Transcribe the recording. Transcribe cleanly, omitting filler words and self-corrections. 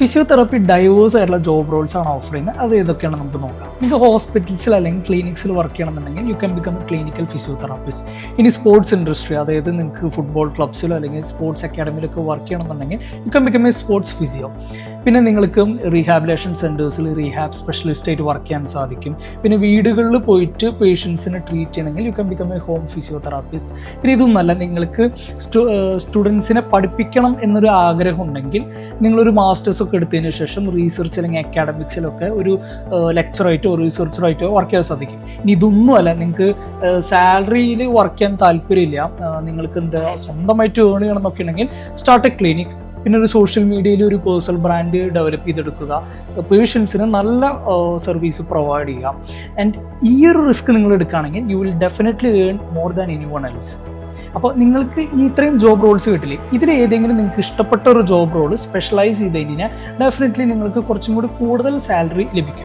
Physiotherapy diverse ആയിട്ടുള്ള job Rolls ആണ് offer ചെയ്യുന്നത്. അത് ഏതൊക്കെയാണ് നമുക്ക് നോക്കാം. നിങ്ങൾക്ക് ഹോസ്പിറ്റൽസിൽ അല്ലെങ്കിൽ ക്ലിനിക്സിൽ വർക്ക് ചെയ്യണമെന്നുണ്ടെങ്കിൽ you can become A clinical physiotherapist. ഇനി സ്പോർട്സ് ഇൻഡസ്ട്രി, അതായത് നിങ്ങൾക്ക് ഫുട്ബോൾ ക്ലബ്സിലോ അല്ലെങ്കിൽ സ്പോർട്സ് അക്കാഡമിയിലൊക്കെ വർക്ക് ചെയ്യണമെന്നുണ്ടെങ്കിൽ you can become A sports physio. പിന്നെ നിങ്ങൾക്ക് റീഹാബിലേഷൻ സെൻറ്റേഴ്സിൽ റീഹാബ് സ്പെഷ്യലിസ്റ്റ് ആയിട്ട് വർക്ക് ചെയ്യാൻ സാധിക്കും. പിന്നെ വീടുകളിൽ പോയിട്ട് പേഷ്യൻസിനെ ട്രീറ്റ് ചെയ്യണമെങ്കിൽ you can become A home physiotherapist. പിന്നെ ഇതൊന്നല്ല, നിങ്ങൾക്ക് സ്റ്റുഡൻസിനെ പഠിപ്പിക്കണം എന്നൊരു ആഗ്രഹം ഉണ്ടെങ്കിൽ നിങ്ങളൊരു മാസ്റ്റേഴ്സ് ഒക്കെ എടുത്തതിന് ശേഷം റീസെർച്ച് അല്ലെങ്കിൽ അക്കാഡമിക്സിലൊക്കെ ഒരു ലെക്ചറായിട്ടോ റിസർച്ചറായിട്ടോ വർക്ക് ചെയ്യാൻ സാധിക്കും. ഇനി ഇതൊന്നുമല്ല, നിങ്ങൾക്ക് സാലറിയിൽ വർക്ക് ചെയ്യാൻ താല്പര്യമില്ല, നിങ്ങൾക്ക് എന്താ സ്വന്തമായിട്ട് ഏൺ ചെയ്യണം എന്നൊക്കെ ഉണ്ടെങ്കിൽ സ്റ്റാർട്ട് എ ക്ലിനിക്. പിന്നെ ഒരു സോഷ്യൽ മീഡിയയിൽ ഒരു പേഴ്സണൽ ബ്രാൻഡ് ഡെവലപ്പ് ചെയ്തെടുക്കുക, പേഷ്യൻസിന് നല്ല സർവീസ് പ്രൊവൈഡ് ചെയ്യുക. ആൻഡ് ഈ ഒരു റിസ്ക് നിങ്ങൾ എടുക്കുകയാണെങ്കിൽ you will definitely earn more than any one else. അപ്പോൾ നിങ്ങൾക്ക് ഈ ഇത്രയും ജോബ് റോൾസ് കിട്ടില്ലേ, ഇതിൽ ഏതെങ്കിലും നിങ്ങൾക്ക് ഇഷ്ടപ്പെട്ട ഒരു ജോബ് റോൾ സ്പെഷ്യലൈസ് ചെയ്ത് കഴിഞ്ഞാൽ ഡെഫിനറ്റ്ലി നിങ്ങൾക്ക് കുറച്ചും കൂടി കൂടുതൽ സാലറി ലഭിക്കും.